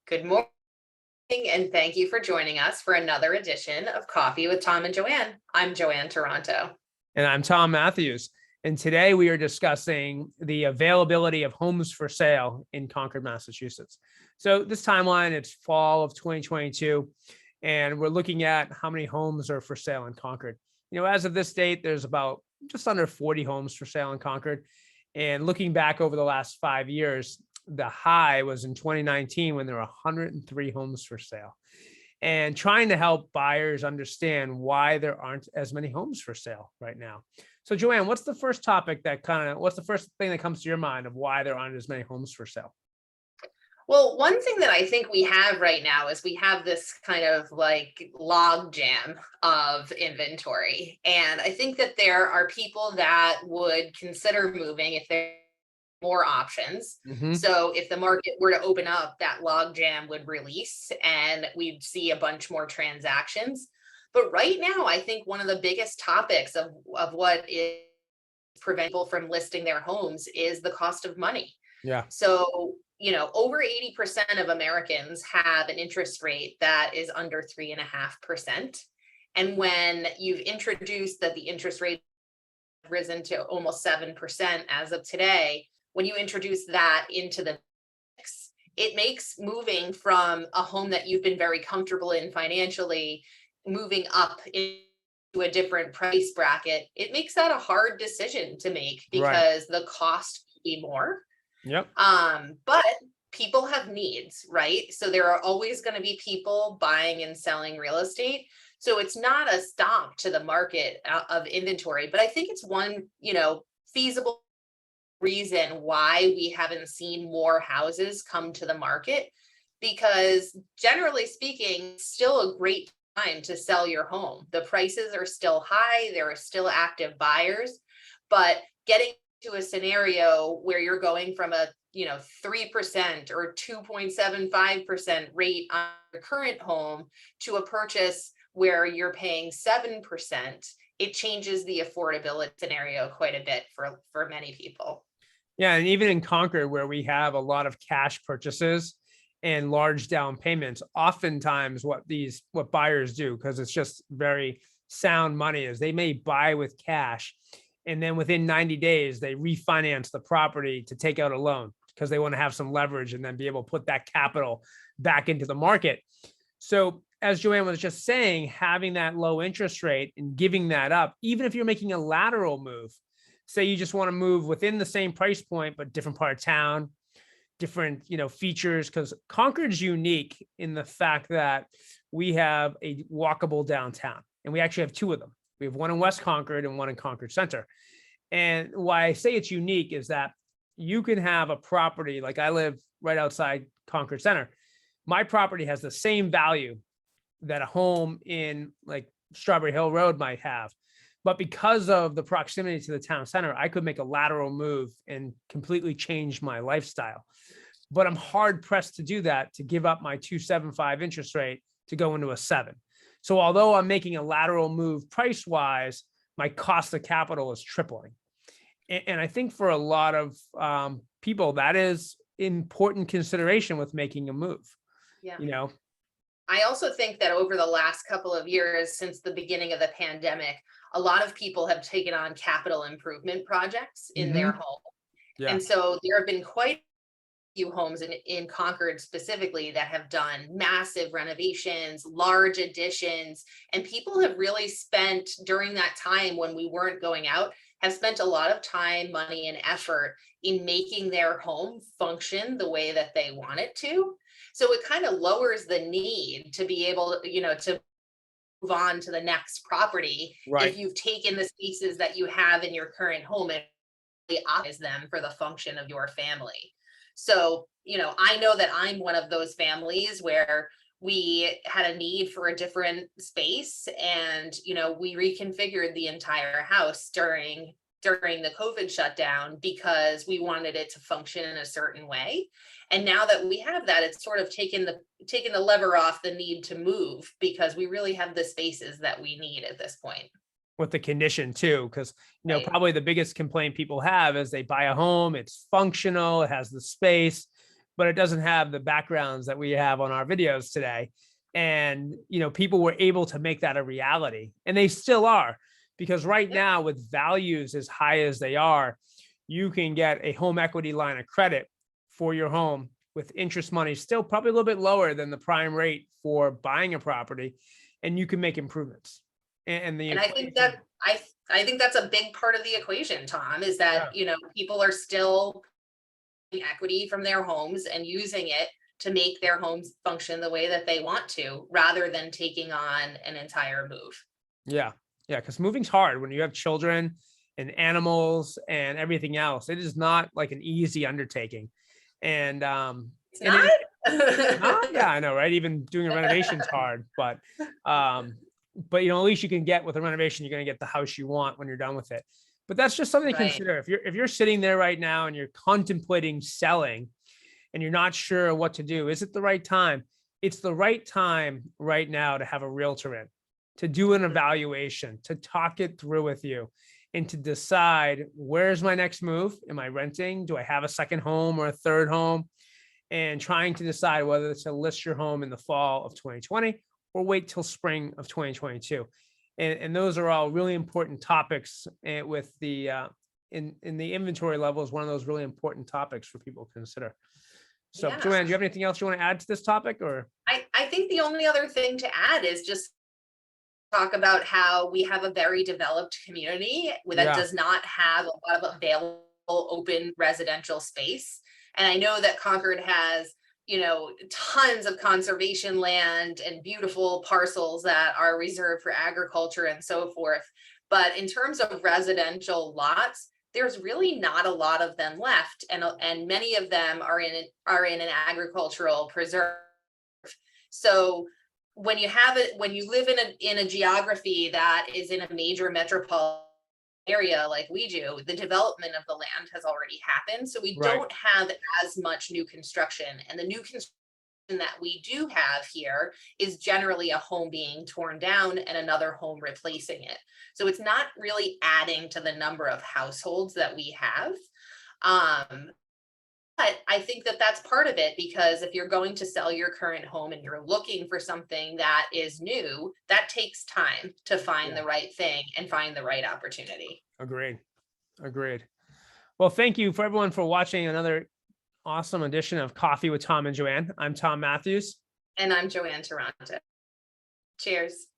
Good morning, and thank you for joining us for another edition of Coffee with Tom and Joanne. I'm Joanne Toronto. And I'm Tom Matthews. And today we are discussing the availability of homes for sale in Concord, Massachusetts. So this timeline, it's fall of 2022, and we're looking at how many homes are for sale in Concord. As of this date, there's about just under 40 homes for sale in Concord. And looking back over the last 5 years, the high was in 2019 when there were 103 homes for sale. And trying to help buyers understand why there aren't as many homes for sale right now. So Joanne, what's the first thing that comes to your mind of why there aren't as many homes for sale? Well, one thing that I think we have right now is we have this kind of like log jam of inventory. And I think that there are people that would consider moving if there more options. So if the market were to open up, that log jam would release and we'd see a bunch more transactions. But right now, I think one of the biggest topics of what is preventing people from listing their homes is the cost of money. Yeah. So, over 80% of Americans have an interest rate that is under 3.5%. And when you've introduced that the interest rate has risen to almost 7% as of today, when you introduce that into the mix, it makes moving from a home that you've been very comfortable in financially, moving up into a different price bracket, it makes that a hard decision to make because the cost could be more. Yep. But people have needs, right? So there are always going to be people buying and selling real estate. So it's not a stop to the market of inventory, but I think it's one, feasible reason why we haven't seen more houses come to the market, because generally speaking, still a great time to sell your home. The prices are still high, there are still active buyers, but getting to a scenario where you're going from a 3% or 2.75% rate on your current home to a purchase where you're paying 7%, it changes the affordability scenario quite a bit for many people. Yeah, and even in Concord, where we have a lot of cash purchases and large down payments, oftentimes what buyers do, because it's just very sound money, is they may buy with cash, and then within 90 days, they refinance the property to take out a loan because they want to have some leverage and then be able to put that capital back into the market. So as Joanne was just saying, having that low interest rate and giving that up, even if you're making a lateral move, say you just want to move within the same price point, but different part of town, different, features, because Concord's unique in the fact that we have a walkable downtown, and we actually have two of them. We have one in West Concord and one in Concord Center. And why I say it's unique is that you can have a property, like I live right outside Concord Center. My property has the same value that a home in like Strawberry Hill Road might have. But because of the proximity to the town center, I could make a lateral move and completely change my lifestyle. But I'm hard pressed to do that, to give up my 2.75 interest rate to go into a 7. So although I'm making a lateral move price wise, my cost of capital is tripling. And I think for a lot of people, that is important consideration with making a move. Yeah. I also think that over the last couple of years, since the beginning of the pandemic, a lot of people have taken on capital improvement projects in their home. Yeah. And so there have been quite a few homes in Concord specifically that have done massive renovations, large additions, and people have really spent during that time when we weren't going out, have spent a lot of time, money, and effort in making their home function the way that they want it to. So it kind of lowers the need to be able to move on to the next property. Right. If you've taken the spaces that you have in your current home and really optimize them for the function of your family. So, I know that I'm one of those families where we had a need for a different space, and, we reconfigured the entire house during the COVID shutdown because we wanted it to function in a certain way. And now that we have that, it's sort of taken the lever off the need to move because we really have the spaces that we need at this point. With the condition too, because Right. probably the biggest complaint people have is they buy a home, it's functional, it has the space, but it doesn't have the backgrounds that we have on our videos today. And, people were able to make that a reality, and they still are, because right Yeah. now, with values as high as they are, you can get a home equity line of credit for your home with interest money still probably a little bit lower than the prime rate for buying a property, and you can make improvements. And the And I think equation, that I think that's a big part of the equation, Tom, is that, yeah, people are still getting equity from their homes and using it to make their homes function the way that they want to, rather than taking on an entire move. yeah, yeah, because moving's hard when you have children and animals and everything else. It is not like an easy undertaking. And It's and it, not. yeah, I know, right? Even doing a renovation's hard, um, but at least you can get with a renovation, you're gonna get the house you want when you're done with it. But that's just something to Right. consider. If you're sitting there right now and you're contemplating selling and you're not sure what to do, is it the right time? It's the right time right now to have a realtor in, to do an Mhm. evaluation, to talk it through with you, and to decide, where's my next move? Am I renting? Do I have a second home or a third home? And trying to decide whether to list your home in the fall of 2020 or wait till spring of 2022. And those are all really important topics. And with the in the inventory level is one of those really important topics for people to consider. So, Yeah. Joanne, do you have anything else you want to add to this topic, or? I think the only other thing to add is just talk about how we have a very developed community that Yeah, does not have a lot of available open residential space. And I know that Concord has, tons of conservation land and beautiful parcels that are reserved for agriculture and so forth. But in terms of residential lots, there's really not a lot of them left, and many of them are in an agricultural preserve. So when you live in a geography that is in a major metropolitan area like we do, the development of the land has already happened. So we right. don't have as much new construction. And the new construction that we do have here is generally a home being torn down and another home replacing it. So it's not really adding to the number of households that we have. Um, but I think that that's part of it, because if you're going to sell your current home and you're looking for something that is new, that takes time to find Yeah, the right thing and find the right opportunity. agreed. Agreed. Well, thank you for everyone for watching another awesome edition of Coffee with Tom and Joanne. I'm Tom Matthews. And I'm Joanne Taranto. Cheers.